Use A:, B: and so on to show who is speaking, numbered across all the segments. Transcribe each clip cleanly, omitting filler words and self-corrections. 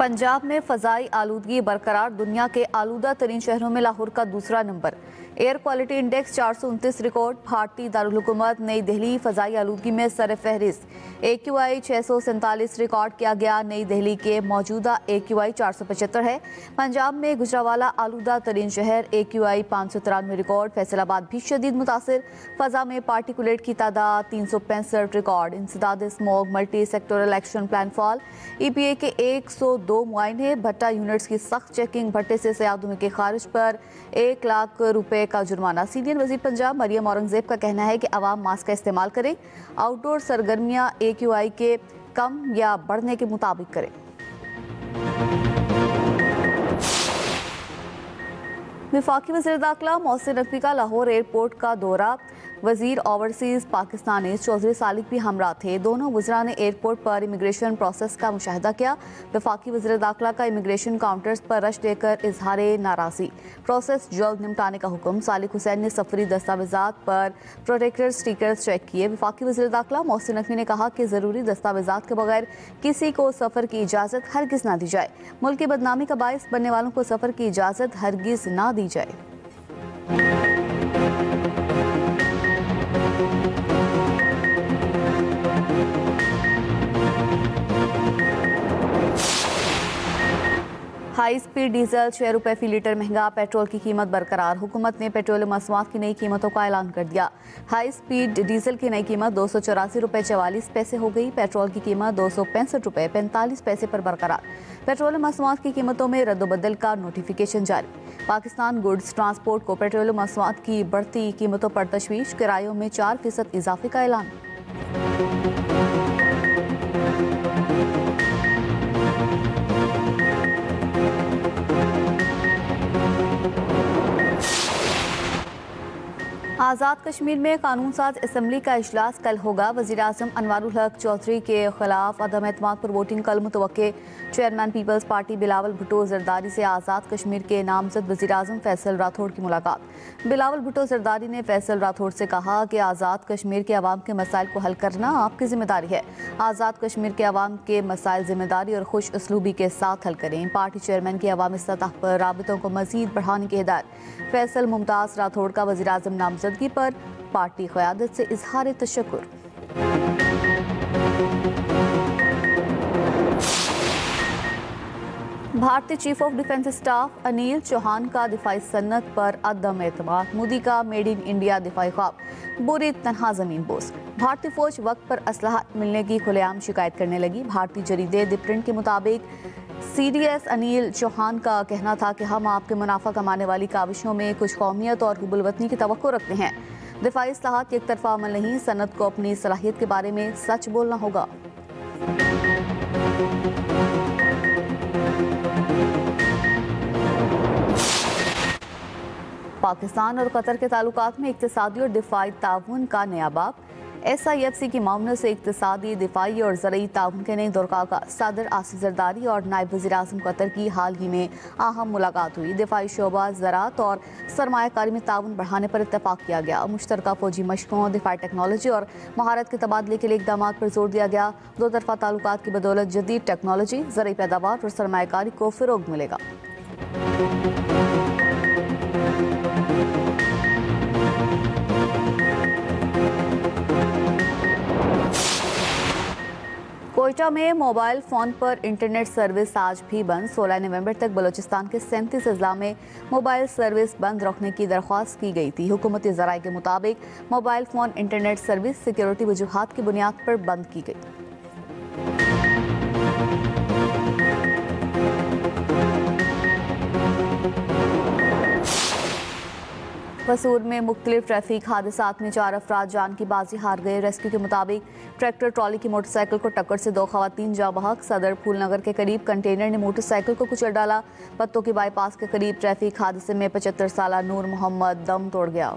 A: पंजाब में फ़ज़ाई आलूदगी बरकरार, दुनिया के आलूदा तरीन शहरों में लाहौर का दूसरा number. Air quality index 429 record. भारतीय दारुल हुकूमत नई दिल्ली फ़ज़ाई आलूदगी में सर फहरिस्त। AQI 647 रिकॉर्ड किया गया। नई दिल्ली के मौजूदा AQI 475 है। पंजाब में गुजरावाला आलूदा तरीन शहर, AQI 593 रिकॉर्ड। फैसलाबाद भी शदीद मुतासिर, फ़ज़ा में पार्टिकुलेट की तादाद 365 रिकॉर्ड। इंसदाद smoke, multi sectoral action plan fall. EPA के 102 मुआयने। भट्टा यूनिट्स की सख्त चेकिंग। भट्टे से सयादुम के खारिज पर 1 लाख रुपए का जुर्माना। सीनियर वज़ीर पंजाब मरियम औरंगजेब का कहना है कि अवाम मास्क का इस्तेमाल करें। आउटडोर सरगर्मियाँ AQI के कम या बढ़ने के मुताबिक करें। वफाकी वज़ीर दाखिला मोहसिन नकवी का लाहौर एयरपोर्ट का दौरा। वज़ीर ओवरसीज़ पाकिस्तानी चौधरी सालिक भी हमरा थे। दोनों वज़रा ने एयरपोर्ट पर इमिग्रेशन प्रोसेस का मुशाहिदा किया। वफाकी वज़ीर दाखिला का इमिग्रेशन काउंटर्स पर रश देकर इजहार नाराज़गी। प्रोसेस जल्द निपटाने का हुक्म। सालिक हुसैन ने सफरी दस्तावेज़ात पर प्रोटेक्टर स्टिकर्स चेक किए। वफाकी वज़ीर दाखिला मोहसिन नकवी ने कहा कि ज़रूरी दस्तावेज़ात के बगैर किसी को सफ़र की इजाज़त हरगिज़ ना दी जाए। मुल्क की बदनामी का बायस बनने वालों को सफ़र की इजाज़त हरगिज़ ना दी जाए। हाई स्पीड डीजल 6 रुपये फी लीटर महंगा। पेट्रोल की कीमत बरकरार। हुकूमत ने पेट्रोलियम मसनूआत की नई कीमतों का ऐलान कर दिया। हाई स्पीड डीजल की नई कीमत 284 रुपये 44 पैसे हो गई। पेट्रोल की कीमत 265 रुपये 45 पैसे पर बरकरार। पेट्रोलियम मसनूआत की कीमतों में रद्दबदल का नोटिफिकेशन जारी। पाकिस्तान गुड्स ट्रांसपोर्ट को पेट्रोलियम मसनूआत की बढ़ती कीमतों पर तशवीश। किरायों में 4% इजाफे का ऐलान। आज़ाद कश्मीर में कानून साज असम्बली का इजलास कल होगा। वज़ीर आज़म अनवारुल हक चौधरी के खिलाफ अदम एतमाद पर वोटिंग कल मुतवक्के। Chairman Peoples Party Bilawal Bhutto Zardari से आज़ाद कश्मीर के नामजद वज़ीर आज़म फैसल राठौड़ की मुलाकात। बिलावल भुट्टो जरदारी ने फैसल राठौड़ से कहा कि आज़ाद कश्मीर के अवाम के मसाइल को हल करना आपकी जिम्मेदारी है। आज़ाद कश्मीर के अवाम के मसाइल जिम्मेदारी और खुश उसलूबी के साथ हल करें। पार्टी चेयरमैन की अवामी सतह पर राबितों को मजीद बढ़ाने की हिदायत। फैसल मुमताज़ राठौड़ का वज़ीर आज़म नामजदगी पर पार्टी क़यादत से इजहार तशक्कुर। भारतीय chief of defence staff Anil Chauhan का दिफाई सन्नत पर अदम एतमाद। मोदी का मेड इन इंडिया दिफाई ख्वाब बुरी तनहा जमीन बोस। भारतीय फौज वक्त पर असलहा मिलने की खुलेआम शिकायत करने लगी। भारतीय जरीदे द प्रिंट के मुताबिक CDS अनिल चौहान का कहना था कि हम आपके मुनाफा कमाने वाली काविशों में कुछ कौमियत और हुबुल वतनी की तवक्को रखते हैं। दिफाई इस्लाहात एक तरफा अमल नहीं, सनत को अपनी सलाहियत के बारे में सच बोलना होगा। पाकिस्तान और कतर के ताल्लुकात में इक्तिसादी और दिफाई ताउन का नया बाब। SIFC की मामले से इक्तिसादी, दिफाई और ज़रई ताउन के नए दौर का आगाज़। सदर आसिफ जरदारी और नायब वज़ीर आज़म कतर की हाल ही में अहम मुलाकात हुई। दिफाई शोबा, ज़राअत और सरमायाकारी में ताउन बढ़ाने पर इत्तफाक किया गया। मुश्तरका फौजी मशकों, दिफाई टेक्नोलॉजी और महारत के तबादले के लिए इक़दाम पर जोर दिया गया। दो तरफ़ा ताल्लुकात की बदौलत जदीद टेक्नोलॉजी, ज़रई पैदावार और सरमायाकारी को फ़रोग़ मिलेगा। कोयटा में मोबाइल फ़ोन पर इंटरनेट सर्विस आज भी बंद। 16 नवंबर तक बलूचिस्तान के 37 अजला में मोबाइल सर्विस बंद रखने की दरख्वास्त की गई थी। हुकूमती ज़राए के मुताबिक mobile phone internet service security वजूहात की बुनियाद पर बंद की गई। वसूर में मुख्तलिफ ट्रैफिक हादसात में 4 अफराद जान की बाजी हार गए। रेस्क्यू के मुताबिक ट्रैक्टर ट्रॉली की मोटरसाइकिल को टक्कर से 2 खवातीन जाँ बहक। सदर फूलनगर के करीब कंटेनर ने मोटरसाइकिल को कुचल डाला। पत्तों की बाईपास के करीब ट्रैफिक हादसे में 75 साला नूर मोहम्मद दम तोड़ गया।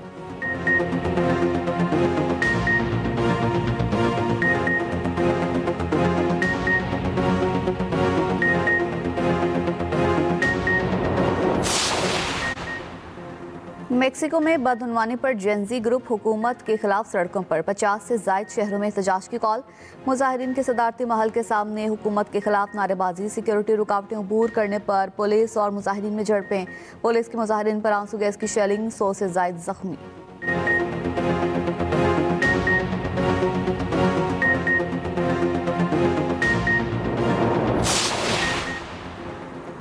A: मेक्सिको में बदउनवानी पर जेंजी ग्रुप हुकूमत के खिलाफ सड़कों पर 50 से जायद शहरों में एहतजाज की कॉल। मुजाहिरीन के सदारती महल के सामने हुकूमत के खिलाफ नारेबाजी, सिक्योरिटी रुकावटें अबूर करने पर पुलिस और मुजाहिरीन में झड़पें। पुलिस के मुजाहिरीन पर आंसू गैस की शेलिंग, 100 से जायद जख्मी।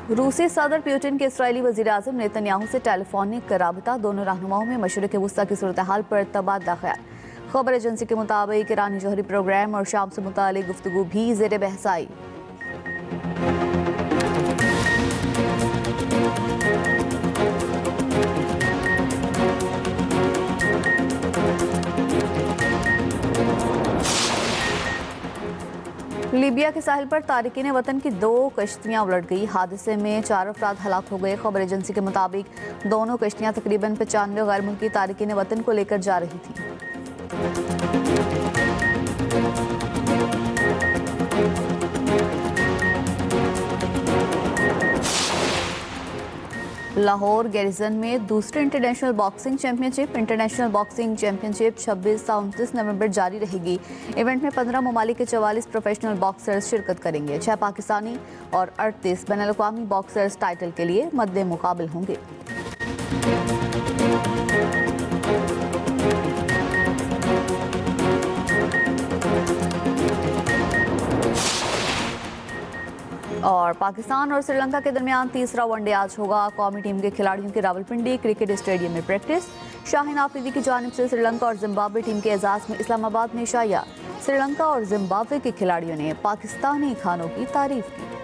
A: रूसी सदर पुतिन के इस्राएली वजीर आज़म नेतन्याहू से टेलीफोनिक राबता, दोनों रहनुमाओं में मशरिक वस्ता की सूरत हाल पर तबादला ख्याल। खबर एजेंसी के मुताबिक ईरानी जौहरी प्रोग्राम और शाम से मुतालिक गुफ्तगू भी ज़ेर बहस आई। लीबिया के साहिल पर तारिकीन वतन की 2 कश्तियां उलट गई। हादसे में 4 अफराद हलाक हो गए। खबर एजेंसी के मुताबिक दोनों कश्तियां तकरीबन 95 गैर मुल्की तारिकीन वतन को लेकर जा रही थी। लाहौर गैरिजन में दूसरी इंटरनेशनल बॉक्सिंग चैंपियनशिप 26 से 29 नवंबर जारी रहेगी। इवेंट में 15 ममालिक के 44 प्रोफेशनल बॉक्सर्स शिरकत करेंगे। 6 पाकिस्तानी और 38 बैनुल-अक़वामी बॉक्सर्स टाइटल के लिए मद्दे मुकाबिल होंगे। और पाकिस्तान और श्रीलंका के दरमियान तीसरा वनडे आज होगा। कौमी टीम के खिलाड़ियों की रावलपिंडी क्रिकेट स्टेडियम में प्रैक्टिस। शाहीन आफरीदी की जानिब से श्रीलंका और जिम्बाब्वे टीम के एजाज में इस्लामाबाद में शाया। श्रीलंका और जिम्बाब्वे के खिलाड़ियों ने पाकिस्तानी खानों की तारीफ की।